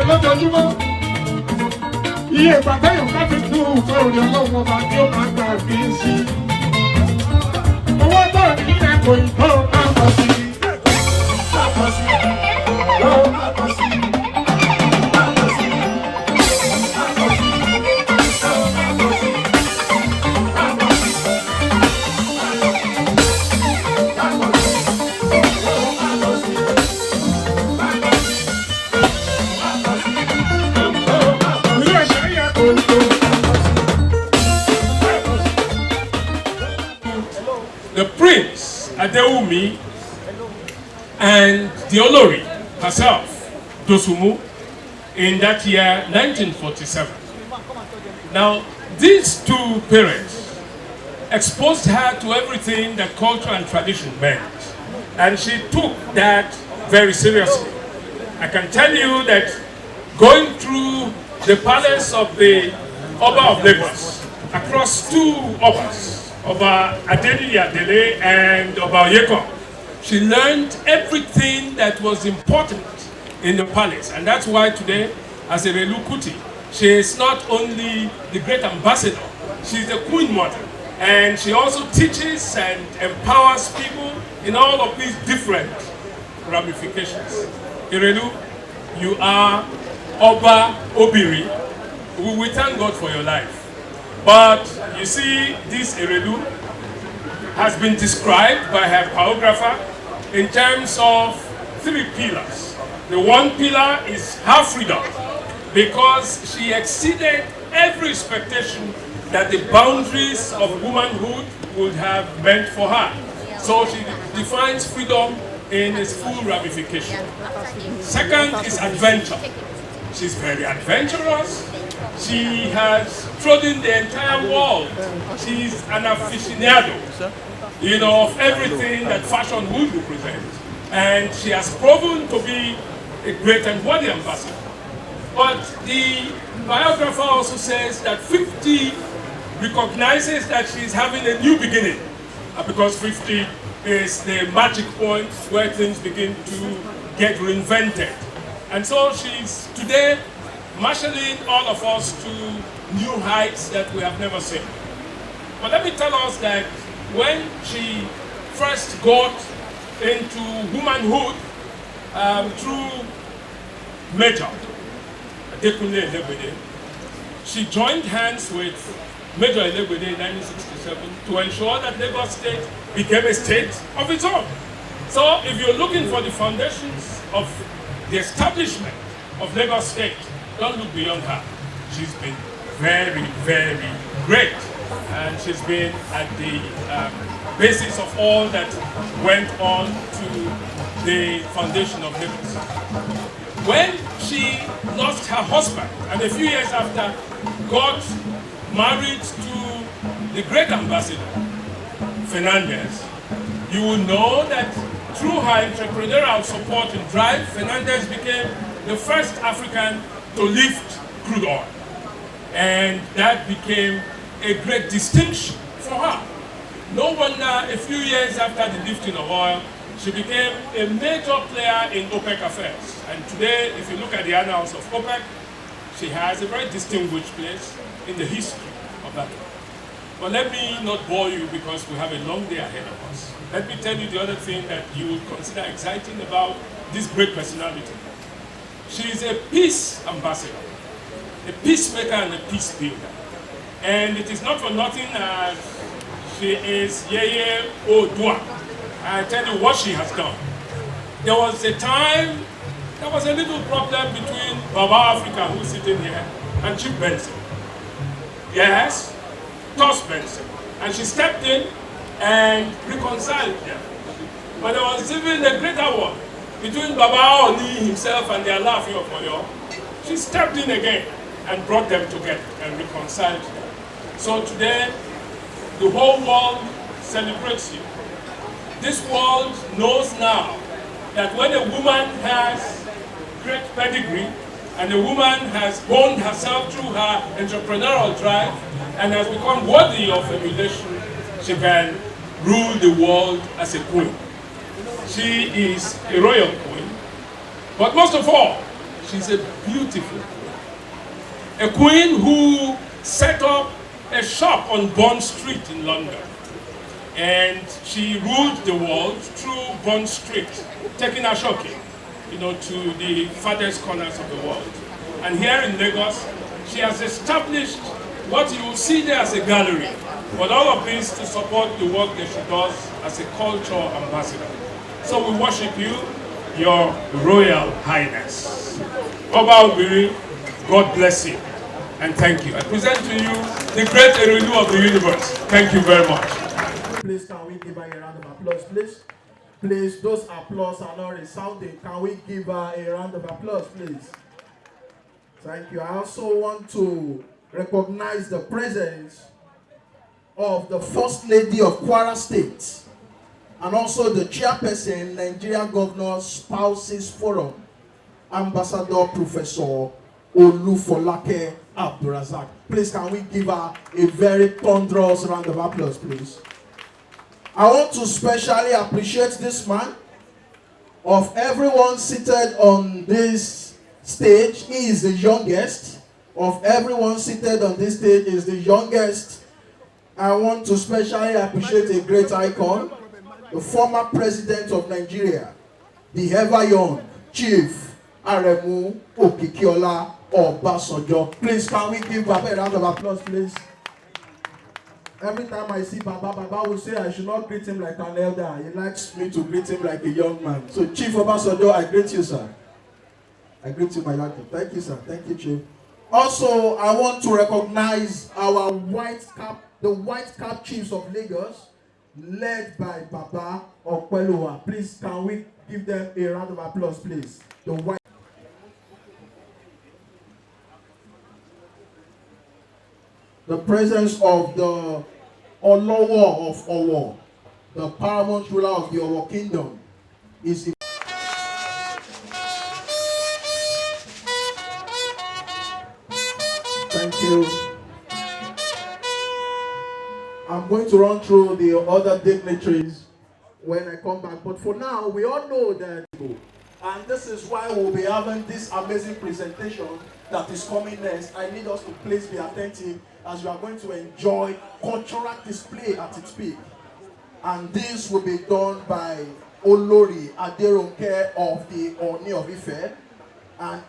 lójoojúmọ́ iye ìgbà téèyàn bá fi kú ìfẹ́ òde ọlọ́run ọba tí ó máa gbà fi ń sí. owó tó ní ẹ̀kọ́ ìtọ́ máa pọ̀ sí i. máa pọ̀ sí i. máa pọ̀ sí i. máa pọ̀ sí i. máa pọ̀ sí i. The Prince Adewumi and the Olori herself, Dosumu, in that year 1947. Now, these two parents exposed her to everything that culture and tradition meant, and she took that very seriously. I can tell you that going through the palace of the Oba of Lagos, across two Obas, Oba Adeli Adele and Oba Oyeko, she learned everything that was important in the palace. And that's why today, as Erelu Kuti, she is not only the great ambassador, she's the queen mother. And she also teaches and empowers people in all of these different ramifications. Erelu, you are Oba Obiri. We thank God for your life. But you see, this Erelu has been described by her biographer in terms of 3 pillars. The one pillar is her freedom, because she exceeded every expectation that the boundaries of womanhood would have meant for her. So she defines freedom in its full ramification. Second is adventure. She's very adventurous. She has trodden the entire world. She's an aficionado, of everything that fashion would represent. And she has proven to be a great and worthy ambassador. But the biographer also says that 50 recognizes that she's having a new beginning, because 50 is the magic point where things begin to get reinvented. And so she's today marshalling all of us to new heights that we have never seen. But let me tell us that when she first got into womanhood through Major Adekunle Elegbede, she joined hands with Major Elegbede in 1967 to ensure that Lagos State became a state of its own. So if you're looking for the foundations of the establishment of Lagos State, don't look beyond her. She's been very, very great. And she's been at the basis of all that went on to the foundation of Lagos. When she lost her husband, and a few years after got married to the great ambassador, Fernandez, you will know that through her entrepreneurial support and drive, Fernandez became the first African to lift crude oil. And that became a great distinction for her. No wonder a few years after the lifting of oil, she became a major player in OPEC affairs. And today, if you look at the annals of OPEC, she has a very distinguished place in the history of that. But let me not bore you, because we have a long day ahead of us. Let me tell you the other thing that you will consider exciting about this great personality. She is a peace ambassador, a peacemaker and a peace builder. And it is not for nothing as she is Yeye Odua. I tell you what she has done. There was a time, there was a little problem between Baba Africa, who's sitting here, and Chief Benson. Yes, Toss Benson. And she stepped in and reconciled them. But there was even a greater one between Baba Oni himself and the Alaafin of Oyo. She stepped in again and brought them together and reconciled them. So today, the whole world celebrates you. This world knows now that when a woman has great pedigree and a woman has honed herself through her entrepreneurial drive and has become worthy of emulation, she can rule the world as a queen. She is a royal queen, but most of all, she's a beautiful queen. A queen who set up a shop on Bond Street in London. And she ruled the world through Bond Street, taking her shopping, to the farthest corners of the world. And here in Lagos, she has established what you will see there as a gallery, but all of this to support the work that she does as a culture ambassador. So we worship you, Your Royal Highness. Oba Obiri, God bless you, and thank you. I present to you the great Erelu of the universe. Thank you very much. Please, can we give her a round of applause, please? Please, those applause are not resounding. Can we give her a round of applause, please? Thank you. I also want to recognize the presence of the First Lady of Kwara State and also the chairperson, Nigeria Governor Spouses Forum, Ambassador Professor Olufolake Abdurazak. Please, can we give her a very thunderous round of applause, please? I want to specially appreciate this man. Of everyone seated on this stage, he is the youngest. Of everyone seated on this stage, he is the youngest. I want to specially appreciate a great icon, the former president of Nigeria, the ever young Chief Aremu Okikiola Obasanjo. Please, can we give Baba a round of applause, please? Every time I see Baba, Baba will say I should not greet him like an elder. He likes me to greet him like a young man. So, Chief Obasanjo, I greet you, sir. I greet you, my uncle. Thank you, sir. Thank you, Chief. Also, I want to recognize our the white cap chiefs of Lagos, led by Baba Okwelowa. Please, can we give them a round of applause, please? The presence of the Olowo of Owo, the paramount ruler of the Owo kingdom, is Thank you. I'm going to run through the other dignitaries when I come back, but for now, we all know that, and this is why we'll be having this amazing presentation that is coming next. I need us to please be attentive as we are going to enjoy cultural display at its peak. And this will be done by Olori Aderonke of the Oni of Ife. And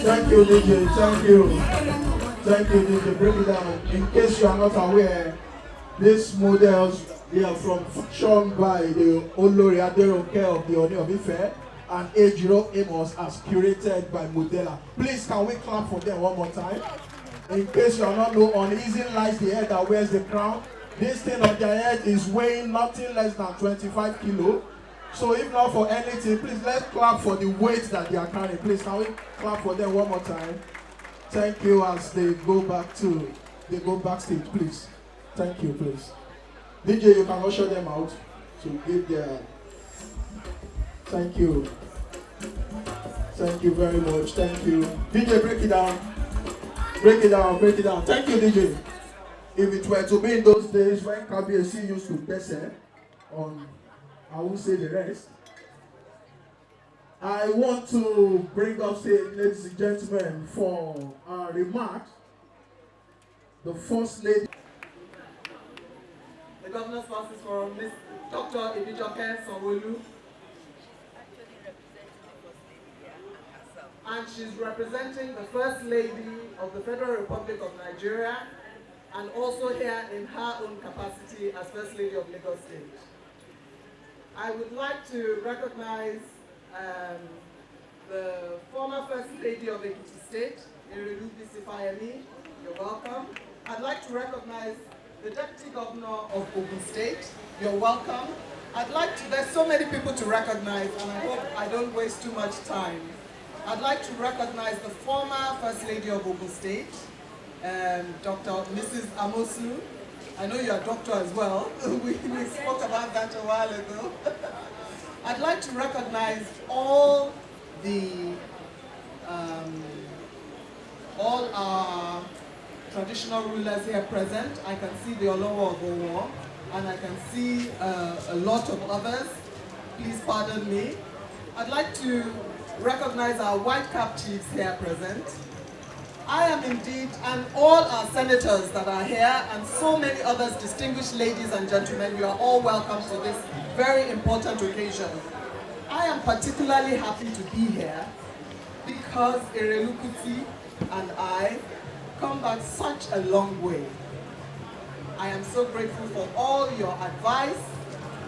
Thank you, DJ. Thank you. Thank you, DJ. Break it down. In case you are not aware, these models, they are shown by the Olori Aderonke of the Oni of Ife and Ejiro Amos as curated by Modella. Please, can we clap for them one more time? In case you are not know, on Easy lies the head that wears the crown. This thing on their head is weighing nothing less than 25 kilos. So if not for anything, please let's clap for the weight that they are carrying. Please, can we clap for them one more time? Thank you as they go backstage, please. Thank you, please. DJ, you can usher them out to give their. Thank you. Thank you very much. Thank you. DJ, break it down. Break it down, break it down. Thank you, DJ. If it were to be in those days when KBC used to pese on, I won't say the rest. I want to bring up, ladies and gentlemen, for our remarks, the First Lady. The Governor's Pass is for Ms. Dr. Sanwo-Olu. And she's representing the First Lady of the Federal Republic of Nigeria, and also here in her own capacity as First Lady of Lagos State. I would like to recognize the former First Lady of Ekiti State, Erelu. You're welcome. I'd like to recognize the Deputy Governor of Ogun State. You're welcome. There's so many people to recognize, and I hope I don't waste too much time. I'd like to recognize the former First Lady of Ogun State, Mrs. Amosu. I know you're a doctor as well. we spoke about that a while ago. I'd like to recognize all our traditional rulers here present. I can see the Olowo of Owo, and I can see a lot of others. Please pardon me. I'd like to recognize our white cap chiefs here present. I am indeed, and all our senators that are here, and so many others, distinguished ladies and gentlemen, you are all welcome to this very important occasion. I am particularly happy to be here because Erelu and I come back such a long way. I am so grateful for all your advice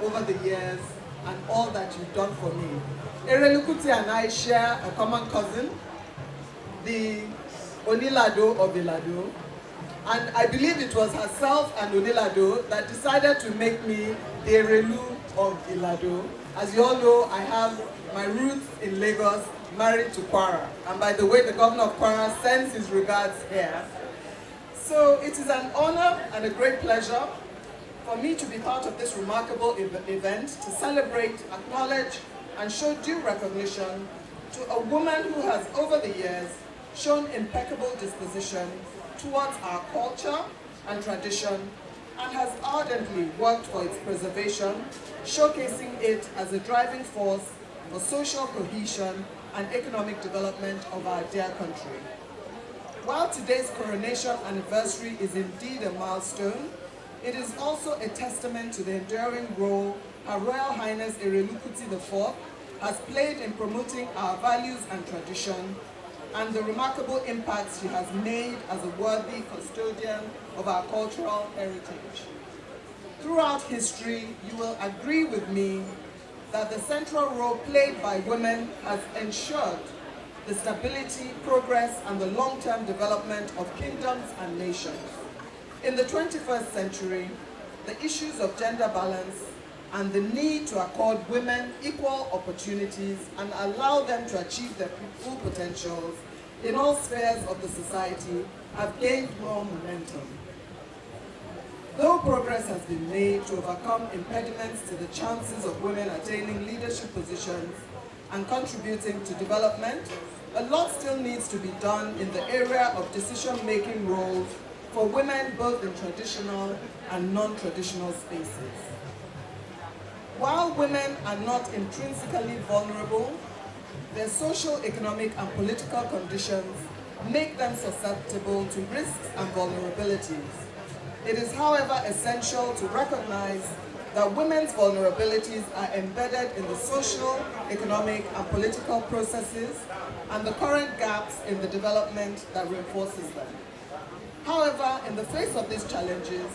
over the years and all that you've done for me. Erelu and I share a common cousin, the Onilado of Ilado, and I believe it was herself and Onilado that decided to make me the Erelu of Ilado. As you all know, I have my roots in Lagos, married to Kwara, and by the way, the governor of Kwara sends his regards here. So it is an honor and a great pleasure for me to be part of this remarkable event to celebrate, acknowledge, and show due recognition to a woman who has, over the years, shown impeccable disposition towards our culture and tradition, and has ardently worked for its preservation, showcasing it as a driving force for social cohesion and economic development of our dear country. While today's coronation anniversary is indeed a milestone, it is also a testament to the enduring role Her Royal Highness Erelu IV has played in promoting our values and tradition, and the remarkable impact she has made as a worthy custodian of our cultural heritage. Throughout history, you will agree with me that the central role played by women has ensured the stability, progress, and the long-term development of kingdoms and nations. In the 21st century, the issues of gender balance and the need to accord women equal opportunities and allow them to achieve their full potentials in all spheres of the society have gained more momentum. Though progress has been made to overcome impediments to the chances of women attaining leadership positions and contributing to development, a lot still needs to be done in the area of decision-making roles for women both in traditional and non-traditional spaces. While women are not intrinsically vulnerable, their social, economic, and political conditions make them susceptible to risks and vulnerabilities. It is, however, essential to recognize that women's vulnerabilities are embedded in the social, economic, and political processes and the current gaps in the development that reinforces them. However, in the face of these challenges,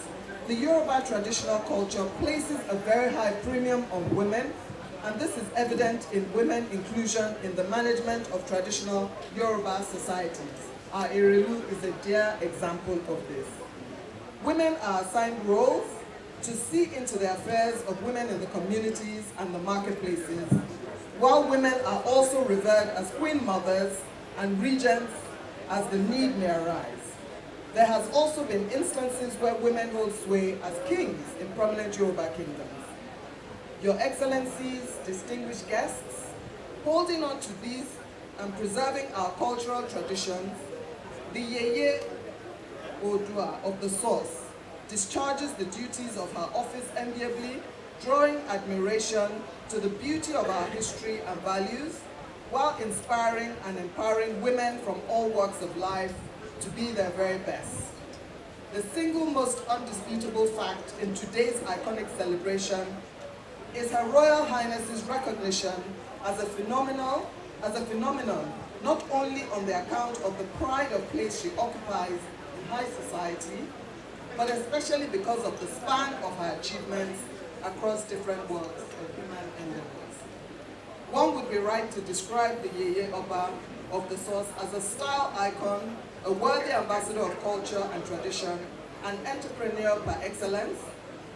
the Yoruba traditional culture places a very high premium on women, and this is evident in women inclusion in the management of traditional Yoruba societies. Our Erelu is a dear example of this. Women are assigned roles to see into the affairs of women in the communities and the marketplaces, while women are also revered as queen mothers and regents as the need may arise. There has also been instances where women hold sway as kings in prominent Yoruba kingdoms. Your Excellencies, distinguished guests, holding on to these and preserving our cultural traditions, the Yeye Odua of the Source discharges the duties of her office enviably, drawing admiration to the beauty of our history and values, while inspiring and empowering women from all walks of life to be their very best. The single most undisputable fact in today's iconic celebration is Her Royal Highness's recognition as a phenomenon, not only on the account of the pride of place she occupies in high society, but especially because of the span of her achievements across different worlds of human endeavors. One would be right to describe the Yeye Oba of the Source as a style icon, a worthy ambassador of culture and tradition, an entrepreneur par excellence.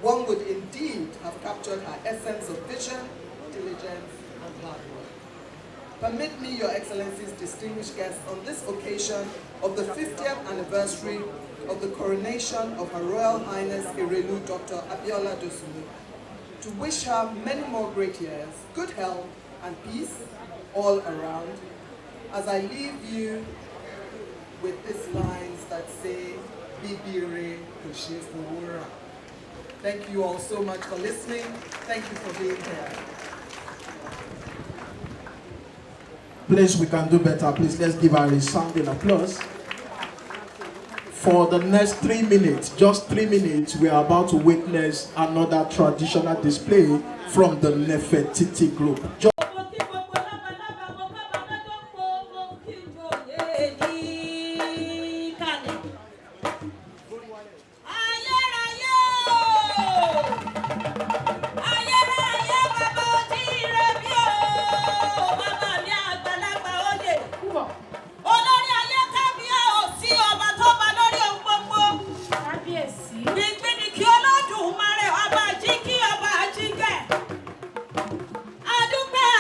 One would indeed have captured her essence of vision, diligence, and hard work. Permit me, Your Excellencies, distinguished guests, on this occasion of the 50th anniversary of the coronation of Her Royal Highness Erelu Dr. Abiola Dosumu, to wish her many more great years, good health, and peace all around, as I leave you with these lines that say, Bibire Kushifura. Thank you all so much for listening. Thank you for being here. Please, we can do better. Please, let's give her a sounding applause. For the next 3 minutes, just 3 minutes, we are about to witness another traditional display from the Nefertiti group. Adúpẹ́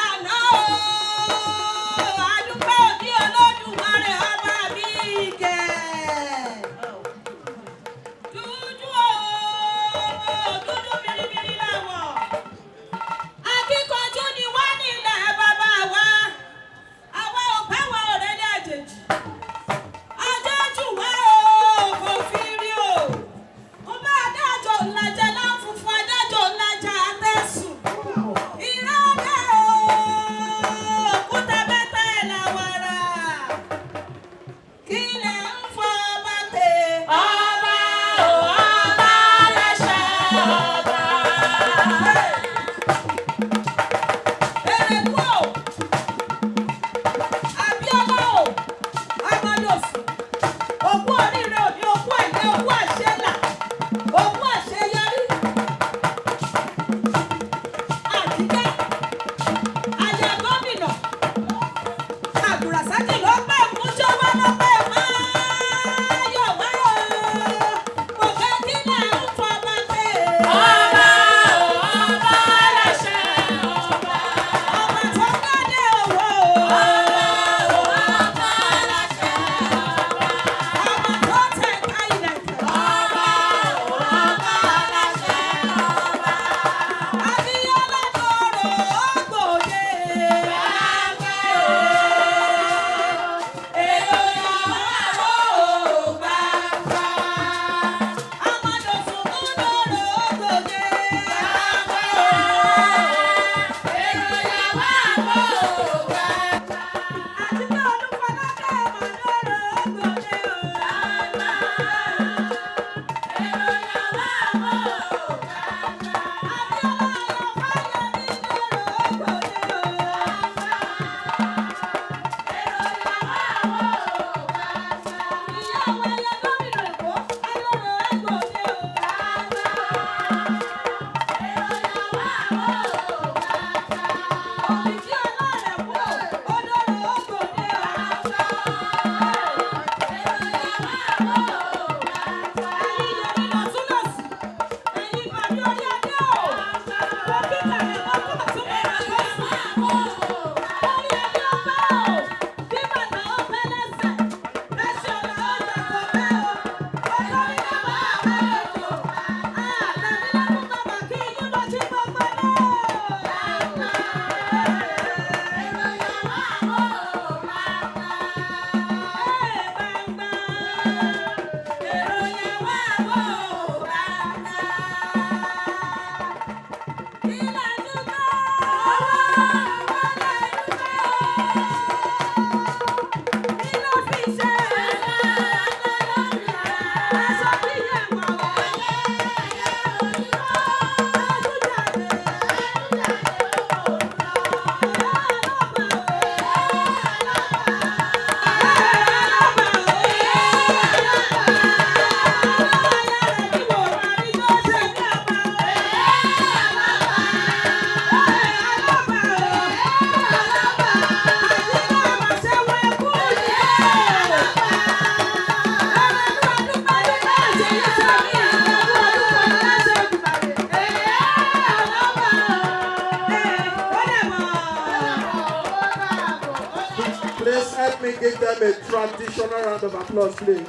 Let me give them a traditional round of applause, please.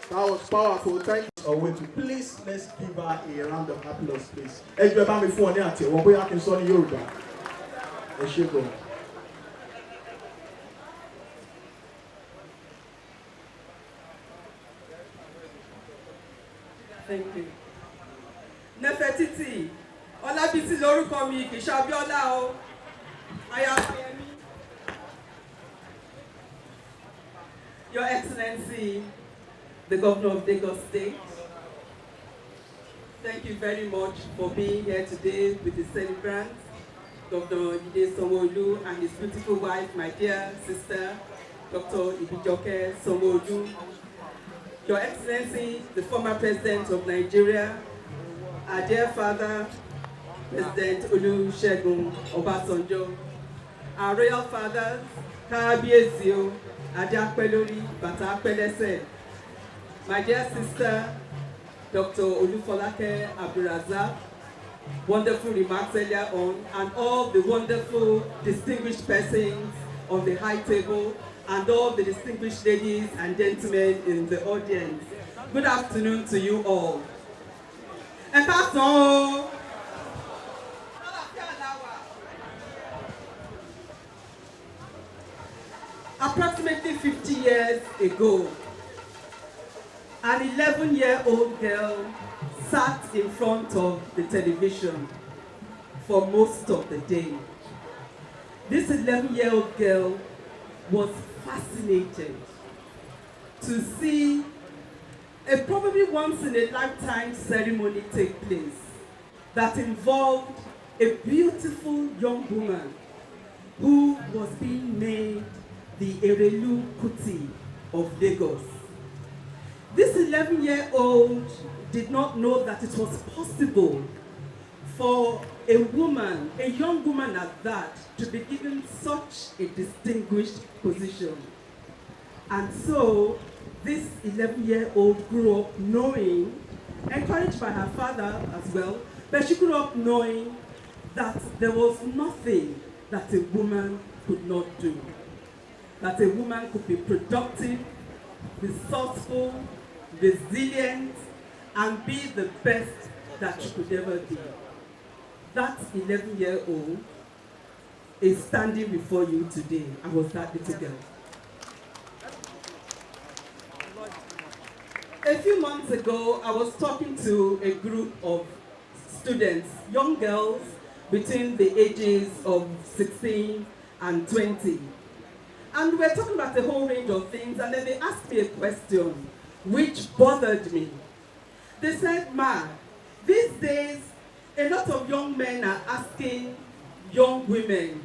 That was powerful. Thank you. Away to please, let's give her a round of applause, please. Ẹ jọ̀ọ́ bá mi fún ọ ní àtẹ́wọ́ bóyá kí n sọ ní Yorùbá. Ẹ ṣé gan. Thank you. Nefertiti, Olabisi lórúkọ mi, kì í ṣe Abiola o. Ayafayemi. Your Excellency, the Governor of Lagos State, thank you very much for being here today with the celebrants, Governor Sanwo-Olu and his beautiful wife, my dear sister, Dr. Ibijoke Sanwo-Olu. Your Excellency, the former President of Nigeria, our dear father, President Olusegun Obasanjo, our royal fathers, Kábíyèsí, Adéapélórí, Bàtà Apélẹ́sẹ̀, my dear sister, Dr. Olufolake Abdulrazak, wonderful remarks earlier on, and all the wonderful distinguished persons on the high table, and all the distinguished ladies and gentlemen in the audience. Good afternoon to you all. Approximately 50 years ago, an 11-year-old girl sat in front of the television for most of the day. This 11-year-old girl was fascinated to see a probably once-in-a-lifetime ceremony take place that involved a beautiful young woman who was being made the Erelu Kuti of Lagos. This 11-year-old did not know that it was possible for a woman, a young woman at that, to be given such a distinguished position. And so, this 11-year-old grew up knowing, encouraged by her father as well, but she grew up knowing that there was nothing that a woman could not do. That a woman could be productive, resourceful, resilient, and be the best that she could ever be. That 11-year-old is standing before you today. I was that little girl. A few months ago, I was talking to a group of students, young girls between the ages of 16 and 20. And we were talking about a whole range of things, and then they asked me a question which bothered me. They said, "Ma, these days, a lot of young men are asking young women,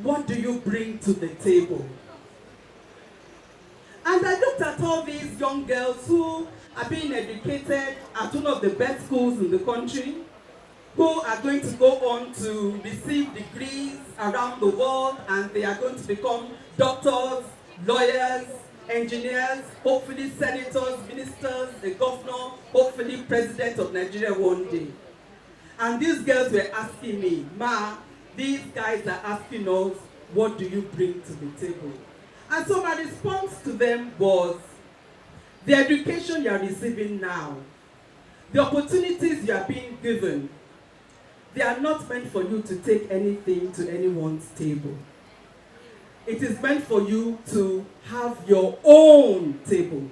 what do you bring to the table?" And I looked at all these young girls who are being educated at one of the best schools in the country, who are going to go on to receive degrees around the world, and they are going to become doctors, lawyers, engineers, hopefully senators, ministers, a governor, hopefully president of Nigeria one day. And these girls were asking me, "Ma, these guys are asking us, what do you bring to the table?" And so my response to them was, the education you are receiving now, the opportunities you are being given, they are not meant for you to take anything to anyone's table. It is meant for you to have your own table.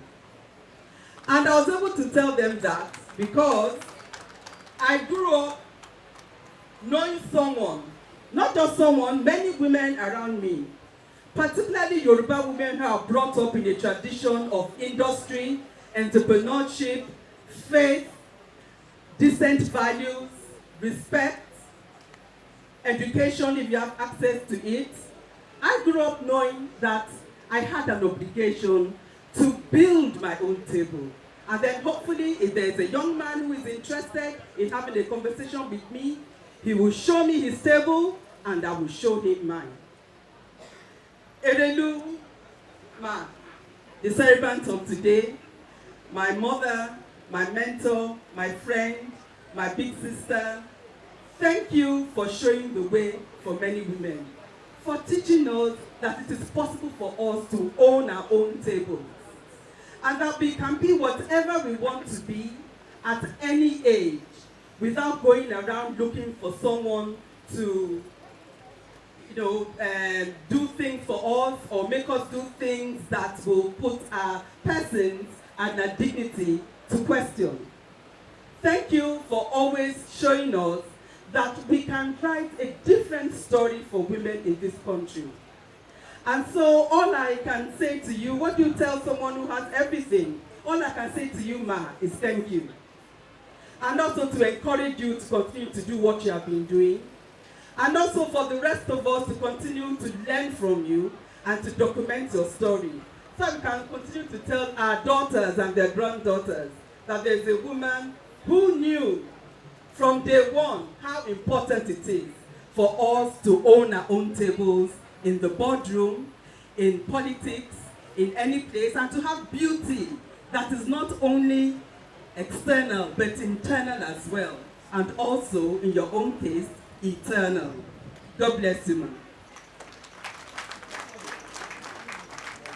And I was able to tell them that because I grew up knowing someone, not just someone, many women around me, particularly Yoruba women who are brought up in a tradition of industry, entrepreneurship, faith, decent values, respect, education if you have access to it. I grew up knowing that I had an obligation to build my own table. And then hopefully if there's a young man who is interested in having a conversation with me, he will show me his table and I will show him mine. Erelu, Ma, the celebrant of today, my mother, my mentor, my friend, my big sister, thank you for showing the way for many women. for teaching us that it is possible for us to own our own tables, and that we can be whatever we want to be at any age without going around looking for someone to do things for us or make us do things that will put our persons and our dignity to question. Thank you for always showing us that we can write a different story for women in this country. And so all I can say to you, what you tell someone who has everything, all I can say to you, Ma, is thank you. And also to encourage you to continue to do what you have been doing. And also for the rest of us to continue to learn from you and to document your story. So we can continue to tell our daughters and their granddaughters that there's a woman who knew from day one how important it is for us to own our own tables in the boardroom, in politics, in any place, and to have beauty that is not only external but internal as well, and also, in your own case, eternal. God bless you, man.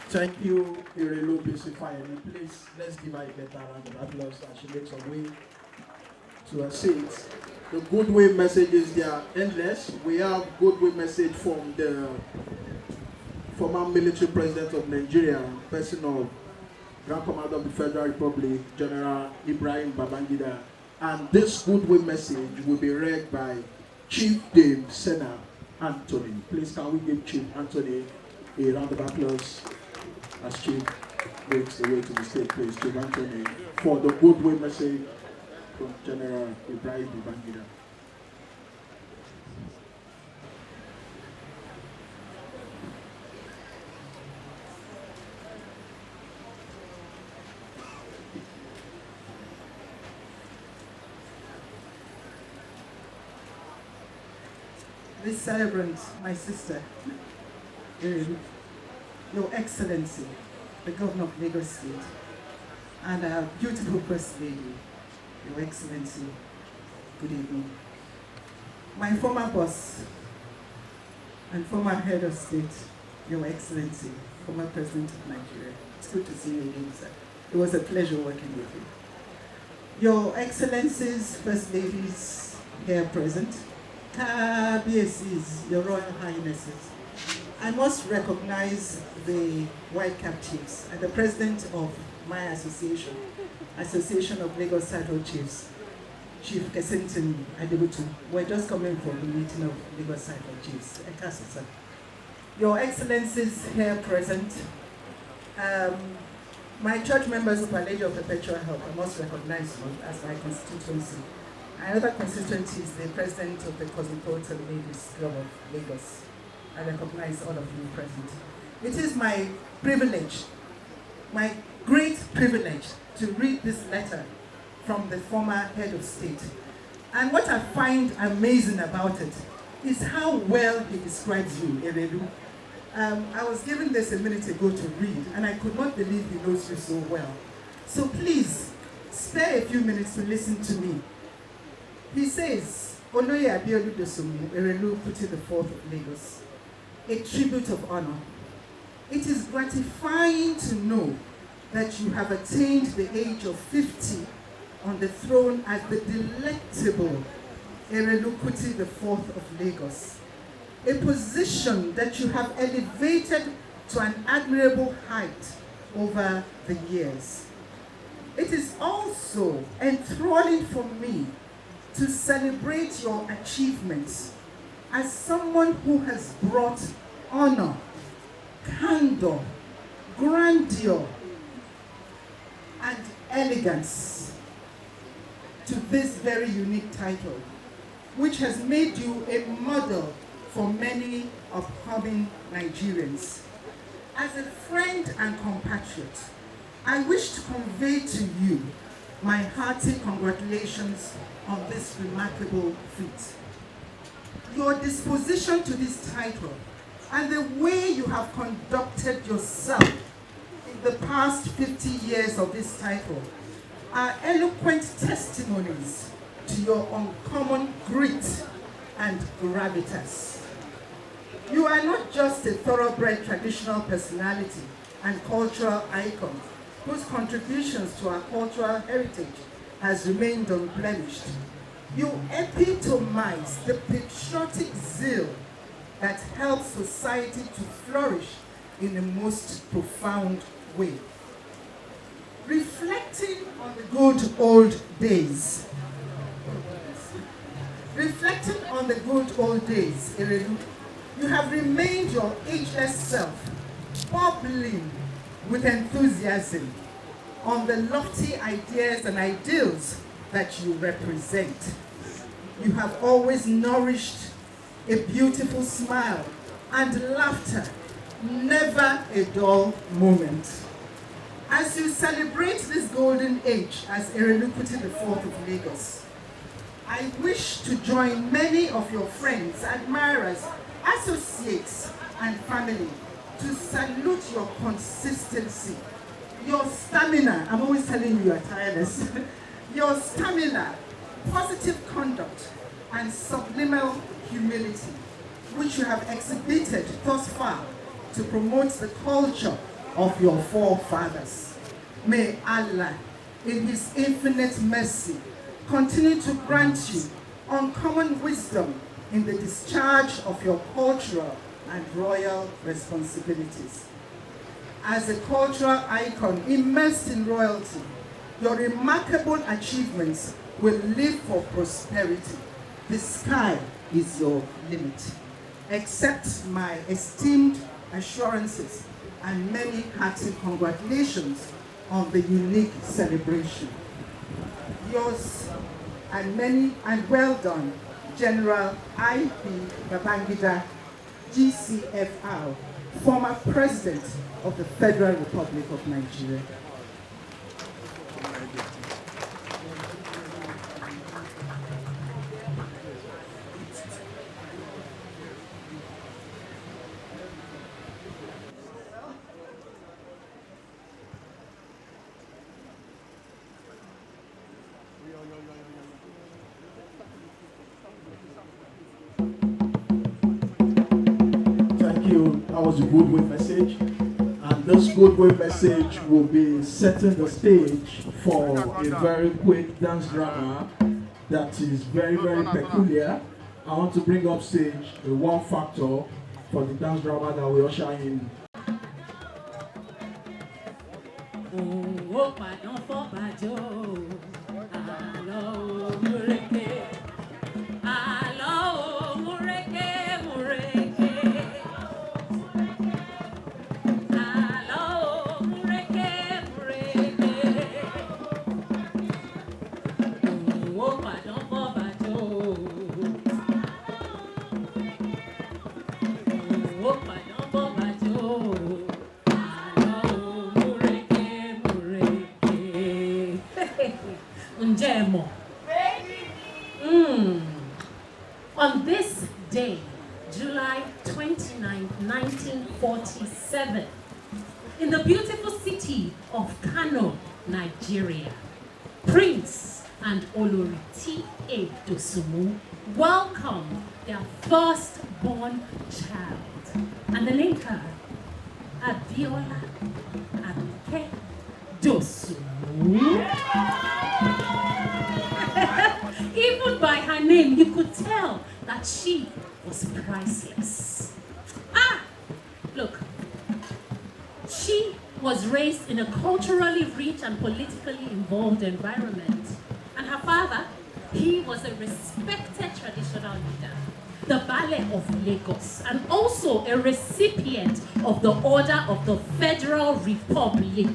Thank you, Erelu Bisifayemi. Please, let's give her a better round of applause as she makes her way to her seat. The goodwill messages, they are endless. We have goodwill message from the former military president of Nigeria, person of Grand Commander of the Federal Republic, General Ibrahim Babangida. And this goodwill message will be read by Chief Dame Senna Anthony. Please, can we give Chief Anthony a round of applause as Chief makes the way to the stage, please, Chief Anthony, for the goodwill message from General Ibrahim Babangida. This celebrant, my sister, Your Excellency, the Governor of Lagos State, and our beautiful First Lady, Your Excellency, good evening. My former boss and former head of state, Your Excellency, former President of Nigeria. It's good to see you again, sir. It was a pleasure working with you. Your Excellencies, First Ladies here present, KBSs, Your Royal Highnesses, I must recognize the White Cap Chiefs and the president of my association, Association of Lagos Saddle Chiefs, Chief Kesington Adebutu. We're just coming from the meeting of Lagos Saddle Chiefs. Your Excellencies here present, my church members of Our Lady of Perpetual Help, I must recognize you as my constituency. Another constituency is the president of the Cosmopolitan Ladies Club of Lagos. I recognize all of you present. It is my privilege, my great privilege, to read this letter from the former head of state. And what I find amazing about it is how well he describes you, Erelu. I was given this a minute ago to read, and I could not believe he knows you so well. So please, spare a few minutes to listen to me. He says, Oloye Abiola Dosumu, Erelu Kuti the Fourth of Lagos, a tribute of honor. It is gratifying to know that you have attained the age of 50 on the throne as the delectable Erelu Kuti the Fourth of Lagos, a position that you have elevated to an admirable height over the years. It is also enthralling for me to celebrate your achievements as someone who has brought honor, candor, grandeur, and elegance to this very unique title, which has made you a model for many upcoming Nigerians. As a friend and compatriot, I wish to convey to you my hearty congratulations on this remarkable feat. Your disposition to this title and the way you have conducted yourself in the past 50 years of this title are eloquent testimonies to your uncommon grit and gravitas. You are not just a thoroughbred traditional personality and cultural icon whose contributions to our cultural heritage has remained unblemished. You epitomize the patriotic zeal that helps society to flourish in the most profound way. Reflecting on the good old days, Erelu, you have remained your ageless self, bubbling with enthusiasm on the lofty ideas and ideals that you represent. You have always nourished a beautiful smile and laughter, never a dull moment. As you celebrate this golden age as Erelu Kuti IV of Lagos, I wish to join many of your friends, admirers, associates, and family to salute your consistency, your stamina. I'm always telling you you are tireless. Your stamina, positive conduct, and subliminal humility, which you have exhibited thus far to promote the culture of your forefathers. May Allah, in His infinite mercy, continue to grant you uncommon wisdom in the discharge of your cultural and royal responsibilities. As a cultural icon immersed in royalty, your remarkable achievements will live for prosperity. The sky is your limit. Accept my esteemed assurances and many hearty congratulations on the unique celebration. Yours and well done, General I.P. Babangida, GCFR, former President of the Federal Republic of Nigeria. Thank you. That was a good way message. And this good way message will be setting the stage for a very quick dance drama that is very, very peculiar. I want to bring up stage the one factor for the dance drama that we usher in. On this day, July 29, 1947, in the beautiful city of Kano, Nigeria, Prince and Olori T.A. Dosumu welcomed their firstborn child, and they named her Abiola Abike Dosumu. Even by her name, you could tell that she was priceless. Look, she was raised in a culturally rich and politically involved environment. And her father, he was a respected traditional leader, the Ballet of Lagos, and also a recipient of the Order of the Federal Republic.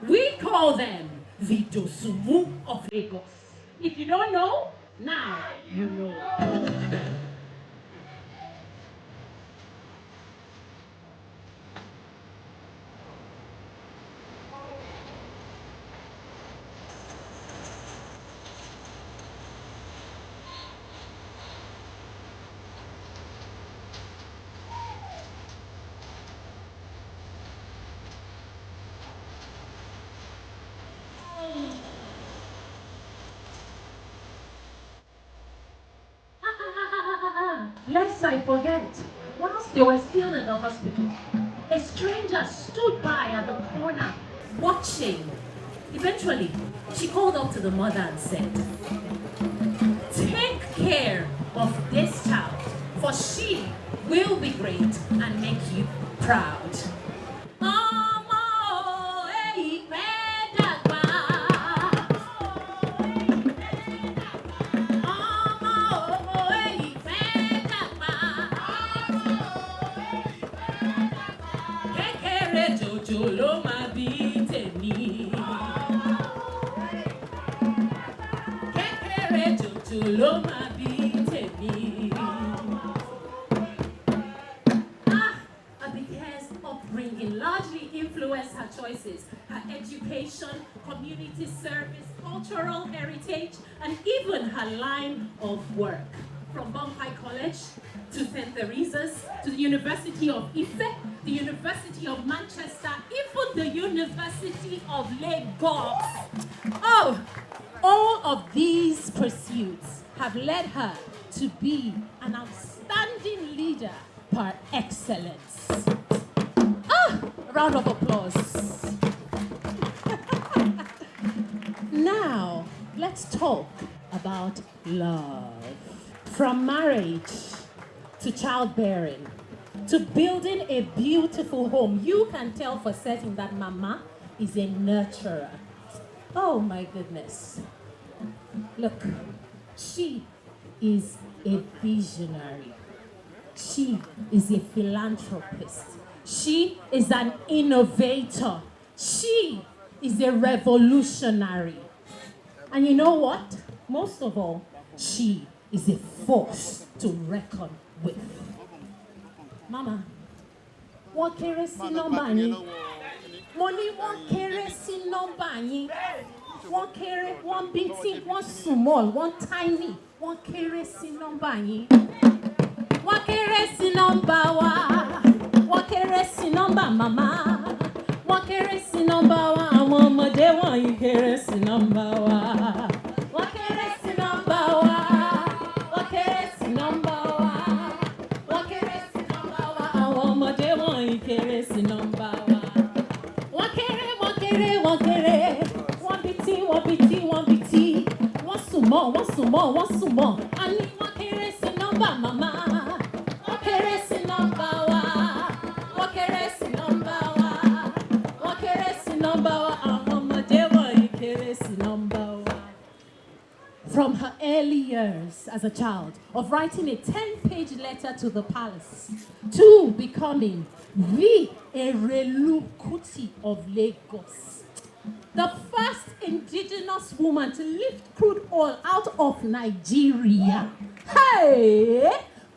We call them the Dosumu of Lagos. If you don't know, now you know. Lest I forget, whilst they were still in the hospital, a stranger stood by at the corner, watching. Eventually, she called up to the mother and said, "Take care of this child, for she will be great and make you proud." Abike's upbringing largely influenced her choices, her education, community service, cultural heritage, and even her line of work. From Bombay College to St. Teresa's, to the University of Ife, the University of Manchester, even the University of Lagos. Oh, all of these pursuits have led her to be an outstanding leader par excellence. A round of applause. Now, let's talk about love. From marriage to childbearing to building a beautiful home, you can tell for certain that Mama is a nurturer. Oh my goodness. Look, she is a visionary. She is a philanthropist. She is an innovator. She is a revolutionary. And you know what? Most of all, she is a force to reckon with. Mama, wọ́n kéré sí nọ́mbà yín. Mo ní wọ́n kéré sí nọ́mbà yín. Wọ́n kéré, wọ́n bíntín, wọ́n small, wọ́n tiny. Wọ́n kéré sí nọ́mbà yín. Wọ́n kéré sí nọ́mbà wa. Wọ́n kéré sí nọ́mbà màmá. Wọ́n kéré sí nọ́mbà wa. Àwọn ọmọdé wọ̀nyí kéré sí nọ́mbà wa. Wọ́n kéré sí nọ́mbà wa. Wọ́n kéré sí nọ́mbà wa. Wọ́n kéré sí nọ́mbà wa. Àwọn ọmọdé wọ̀nyí kéré sí nọ́mbà wa. Wọ́n kéré, wọ́n kéré, wọ́n kéré. Wọ́n bìtí, wọ́n bìtí, wọ́n bìtí. Wọ́n sùn mọ́, wọ́n sùn mọ́, wọ́n sùn mọ́. A ní wọ́n kéré sí nọ́mbà màmá. Wọ́n kéré sí nọ́mbà wa. Wọ́n kéré sí nọ́mbà wa. Wọ́n kéré sí nọ́mbà wa. Àwọn ọmọdé wọ̀nyí kéré sí nọ́mbà wa. From her early years as a child, of writing a 10-page letter to the palace, to becoming the Erelu of Lagos, the first indigenous woman to lift crude oil out of Nigeria. Hey!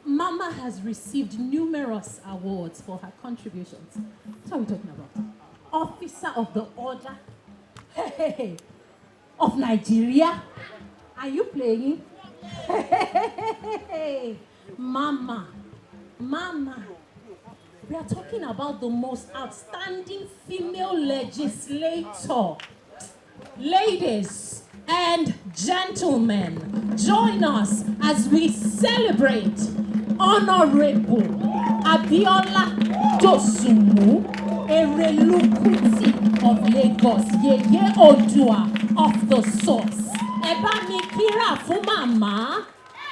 Mama has received numerous awards for her contributions. What are we talking about? Officer of the Order of Nigeria. Are you playing? Mama. We are talking about the most outstanding female legislator. Ladies and gentlemen, join us as we celebrate Honorable Abiola Dosumu, Erelu of Lagos, Yeye Odua of the source. Eba mi kira fún mama.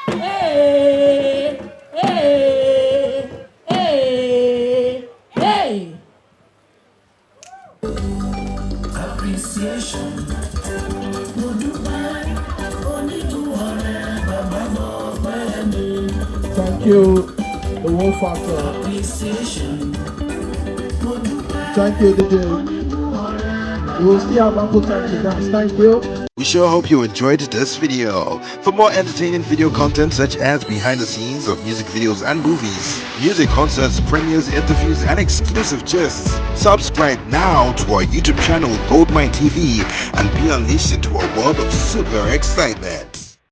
Hey, hey, hey, hey. Appreciation. Thank you, the Wolf Factor. Appreciation. Thank you, DJ. We will still have ample time to dance. Thank you. We sure hope you enjoyed this video. For more entertaining video content such as behind the scenes of music videos and movies, music concerts, premieres, interviews, and exclusive gists, subscribe now to our YouTube channel GoldmyneTV and be unleashed into a world of super excitement.